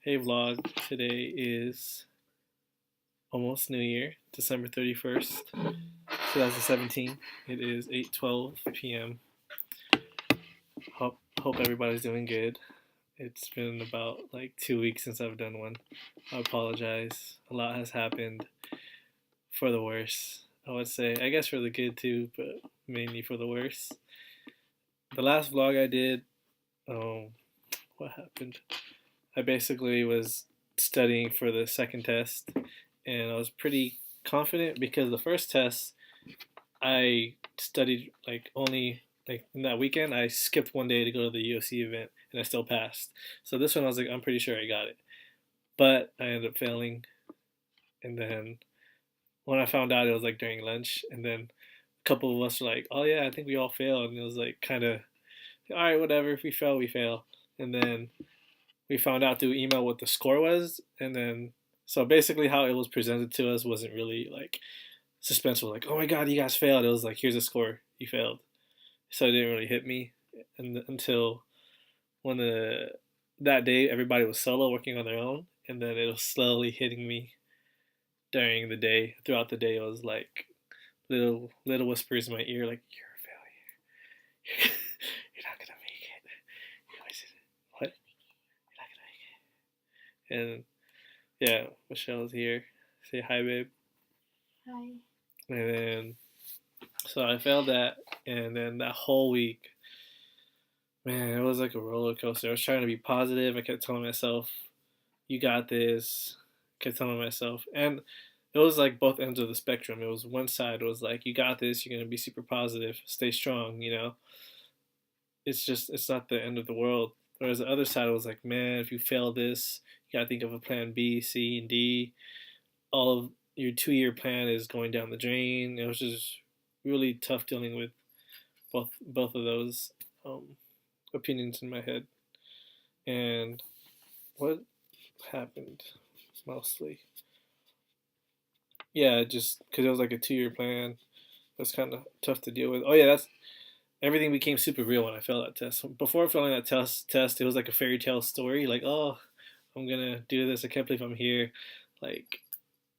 Hey vlog, today is almost New Year, December 31st, 2017. It is 8:12 p.m. Hope everybody's doing good. It's been about like 2 weeks since I've done one. I apologize. A lot has happened for the worse. I would say, I guess for the good too, but mainly for the worse. The last vlog I did, um, what happened? I basically was studying for the second test, and I was pretty confident because the first test I studied like only like in that weekend. I skipped one day to go to the UFC event, and I still passed. So this one I was like, I'm pretty sure I got it, but I ended up failing. And then when I found out, it was like during lunch, and then a couple of us were like, "Oh yeah, I think we all failed," and it was like kind of, all right, whatever. If we fail, we fail. And then we found out through email what the score was, and then so basically how it was presented to us wasn't really like suspenseful. Like, oh my god, you guys failed. It was like, here's a score, you failed. So it didn't really hit me until when that day everybody was solo working on their own, and then it was slowly hitting me during the day. Throughout the day, it was like little whispers in my ear, like you're a failure. You're not gonna make it. What? You're not gonna make it. And yeah, Michelle's here. Say hi, babe. Hi. And then, so I failed that, and then that whole week, man, it was like a roller coaster. I was trying to be positive. I kept telling myself, "You got this." I kept telling myself, and it was like both ends of the spectrum. It was one side was like, "You got this. You're gonna be super positive. Stay strong." It's not the end of the world. Whereas the other side was like, "Man, if you fail this, you gotta think of a plan B, C, and D. All of your 2 year plan is going down the drain." It was just really tough dealing with both of those um, opinions in my head. And what happened mostly? Yeah, just because it was like a 2 year plan, it was kind of tough to deal with. Oh yeah, that's everything became super real when I failed that test. Before failing that test, it was like a fairy tale story. Like, oh, I'm gonna do this. I can't believe I'm here. Like,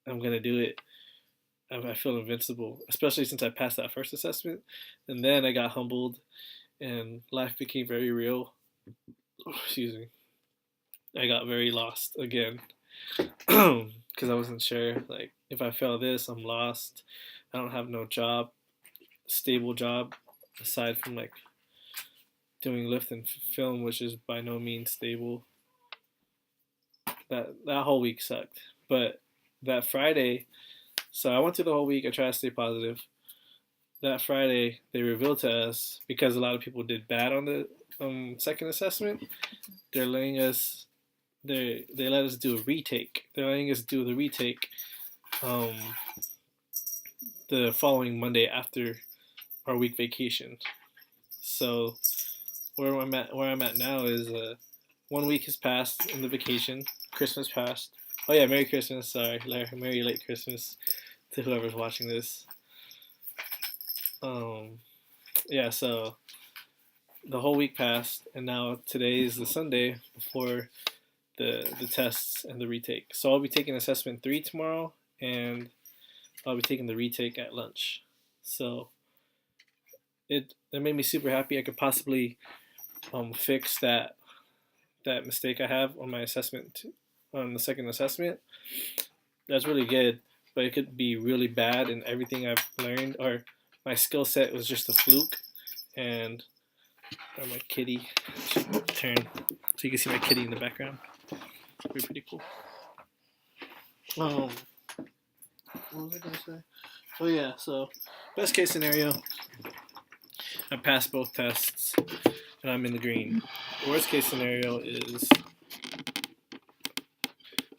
I'm gonna do it. I feel invincible, especially since I passed that first assessment. And then I got humbled, and life became very real. Oh, excuse me. I got very lost again because I wasn't sure. Like, if I fail this, I'm lost. I don't have no job, stable job, aside from like doing lift and film, which is by no means stable. That whole week sucked. But that Friday, so I went through the whole week. I tried to stay positive. That Friday, they revealed to us because a lot of people did bad on the second assessment. They're letting us. They let us do a retake. They're letting us do the retake um, the following Monday after our week vacation. So where I'm at now is 1 week has passed in the vacation. Christmas passed. Oh yeah, Merry Christmas. Sorry, Merry late Christmas to whoever's watching this. Um, yeah, so the whole week passed, and now today is the Sunday before the tests and the retake. So I'll be taking assessment 3 tomorrow, and I'll be taking the retake at lunch. So it made me super happy. I could possibly fix that mistake I have on my assessment on the second assessment. That's really good, but it could be really bad, and everything I've learned or my skill set was just a fluke. And my kitty should turn so you can see my kitty in the background. It's pretty cool. Um, what was I gonna say? Oh yeah, so best case scenario, I passed both tests and I'm in the green. Worst case scenario is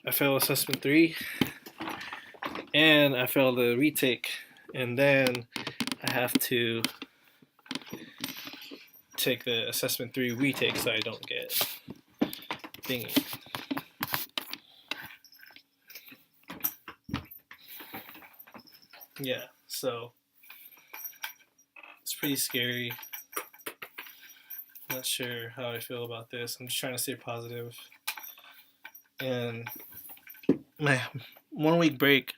I fail assessment 3 and I fail the retake, and then I have to take the assessment 3 retake so I don't get thingy. Yeah, so it's pretty scary. I'm not sure how I feel about this. I'm just trying to stay positive. And my 1 week break,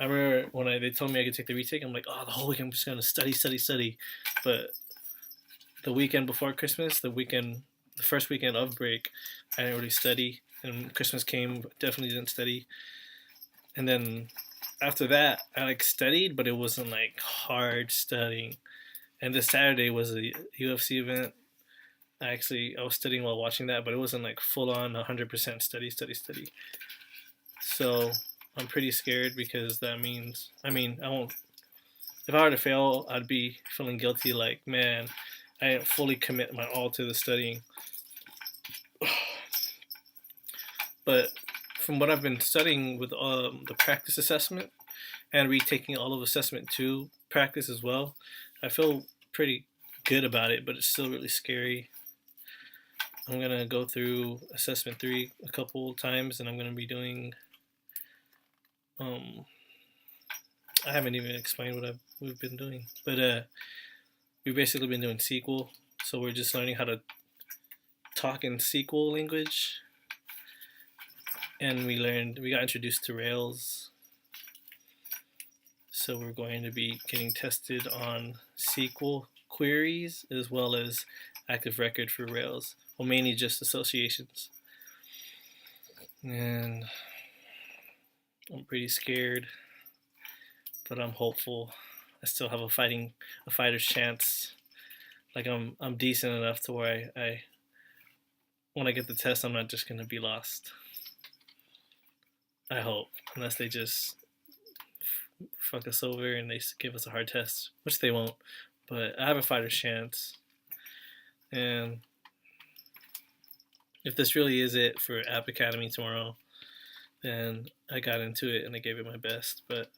I remember when they told me I could take the retake. I'm like, oh, the whole week I'm just gonna study, study, study. But the weekend before Christmas, the first weekend of break, I didn't really study. And Christmas came, definitely didn't study. And then after that, I like studied, but it wasn't like hard studying. And this Saturday was a UFC event. I was studying while watching that, but it wasn't like full on 100% study, study, study. So I'm pretty scared because that means, I won't. If I were to fail, I'd be feeling guilty. Like, man, I didn't fully commit my all to the studying. But from what I've been studying with the practice assessment and retaking all of assessment 2 practice as well, I feel pretty good about it, but it's still really scary. I'm going to go through assessment 3 a couple times, and I'm going to be doing I haven't even explained what we've been doing, but we've basically been doing SQL, so we're just learning how to talk in SQL language, and we got introduced to Rails, so we're going to be getting tested on SQL queries as well as Active Record for Rails, well, mainly just associations, and I'm pretty scared, but I'm hopeful. I still have a fighter's chance. Like I'm decent enough to where I when I get the test, I'm not just gonna be lost. I hope, unless they just fuck us over and they give us a hard test, which they won't. But I have a fighter's chance, and if this really is it for App Academy tomorrow, then I got into it and I gave it my best. But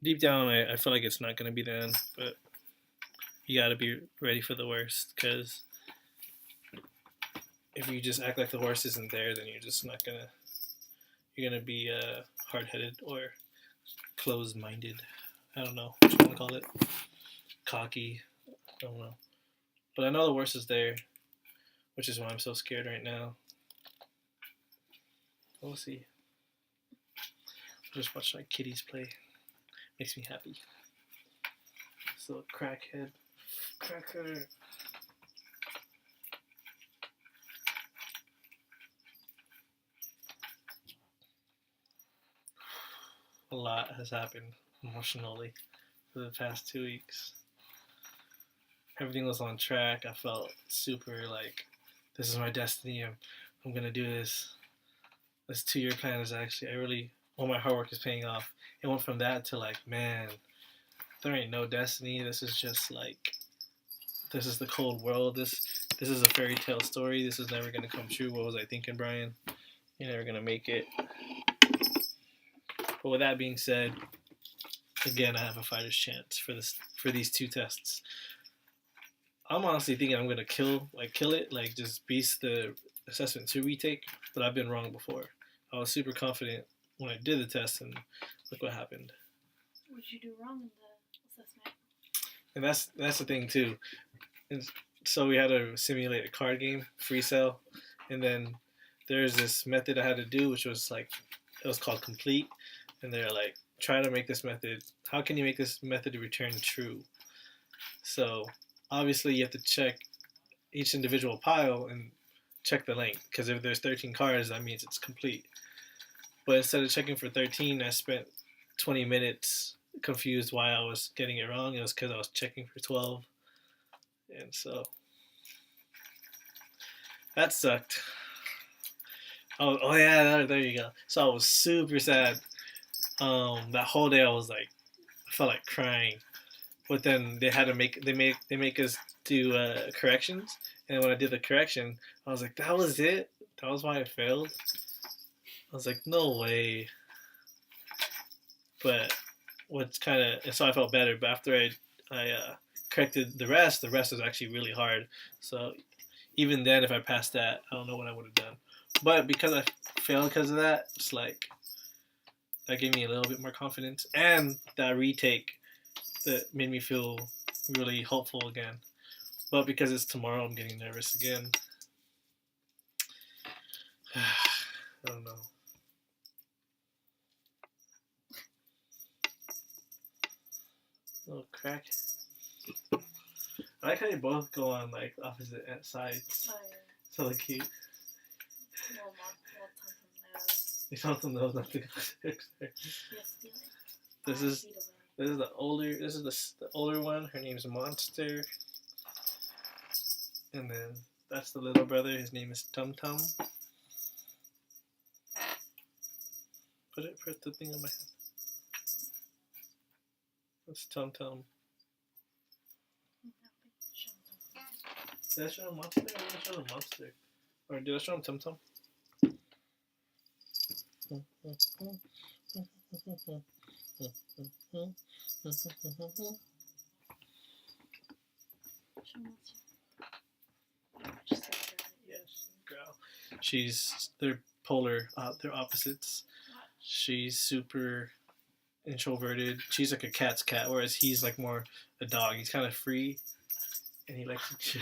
deep down, I feel like it's not gonna be the end. But you gotta be ready for the worst, because if you just act like the worst isn't there, then you're gonna be hard-headed or closed-minded. I don't know what you want to call it. Cocky. I don't know. But I know the worst is there, which is why I'm so scared right now. We'll see. Just watch my kitties play. Makes me happy. This little crackhead. Cracker. A lot has happened emotionally for the past 2 weeks. Everything was on track. I felt super like, this is my destiny. I'm gonna do this. This 2 year plan is actually, all my hard work is paying off. It went from that to like, man, there ain't no destiny. This is just like, this is the cold world. This is a fairy tale story. This is never gonna come true. What was I thinking, Brian? You're never gonna make it. But with that being said, again, I have a fighter's chance for these 2 tests. I'm honestly thinking I'm gonna kill it, like just beast the assessment 2 retake, but I've been wrong before. I was super confident when I did the test, and look what happened. What did you do wrong in the assessment? And that's the thing too. And so we had to simulate a card game, free cell, and then there's this method I had to do, which was like, it was called complete, and they're like, try to make this method. How can you make this method return true? So obviously you have to check each individual pile and check the length, because if there's 13 cards, that means it's complete. But instead of checking for 13, I spent 20 minutes confused why I was getting it wrong. It was because I was checking for 12. And so that sucked. Oh yeah, there you go. So I was super sad. That whole day I felt like crying. But then they make us do corrections, and when I did the correction, I was like, that was it. That was why I failed. I was like, no way. But what's kind of, so I felt better. But after I corrected the rest was actually really hard. So even then, if I passed that, I don't know what I would have done. But because I failed because of that, it's like, that gave me a little bit more confidence, and that retake that made me feel really hopeful again. But because it's tomorrow, I'm getting nervous again. crack. I like how they both go on like opposite sides. Oh yeah. So like cute. Well, Tum knows. You something knows not to go there. Yes, be like This 5 is feet away. this is the older. This is the older one. Her name's Monster. And then that's the little brother. His name is Tum Tum. Put the thing on my head. That's Tum Tum. Did I show him Monster? Or did I show him Monster? Or did I show him Tum Tum? Yes, girl. They're polar. They're opposites. She's super introverted. She's like a cat's cat, whereas he's like more a dog. He's kind of free, and he likes to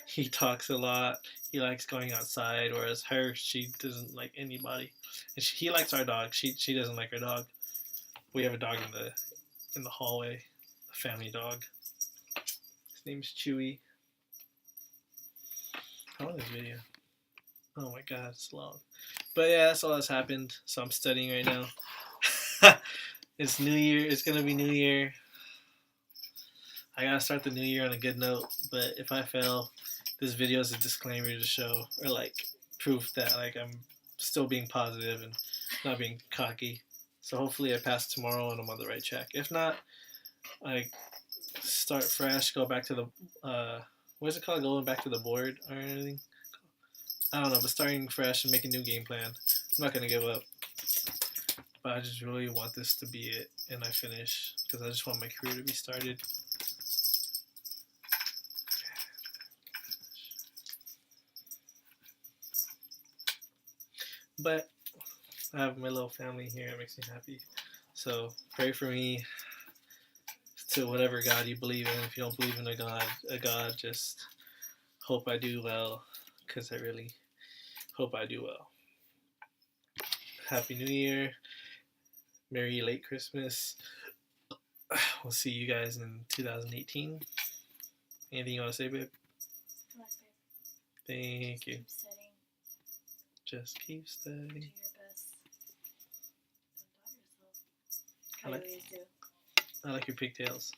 he talks a lot. He likes going outside, whereas she doesn't like anybody. And he likes our dog. She doesn't like our dog. We have a dog in the hallway, a family dog. His name's Chewy. How long is the video? Oh my god, it's long. But yeah, that's all that's happened. So I'm studying right now. It's New Year. It's gonna be New Year. I gotta start the new year on a good note. But if I fail, this video is a disclaimer to show, or like proof that like I'm still being positive and not being cocky. So hopefully I pass tomorrow and I'm on the right track. If not, I start fresh, go back to the what's it called? Going back to the board or anything. I don't know, but starting fresh and make a new game plan. I'm not gonna give up. But I just really want this to be it and I finish because I just want my career to be started. But I have my little family here. It makes me happy. So pray for me to whatever God you believe in. If you don't believe in a God, just hope I do well, because I really hope I do well. Happy New Year. Merry late Christmas. We'll see you guys in 2018. Anything you want to say, babe? Thank you. Keep studying. Just keep studying. Do your best. I Don't like- doubt yourself. I always do. I like your pigtails.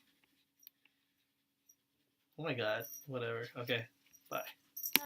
Oh my god. Whatever. Okay. Bye.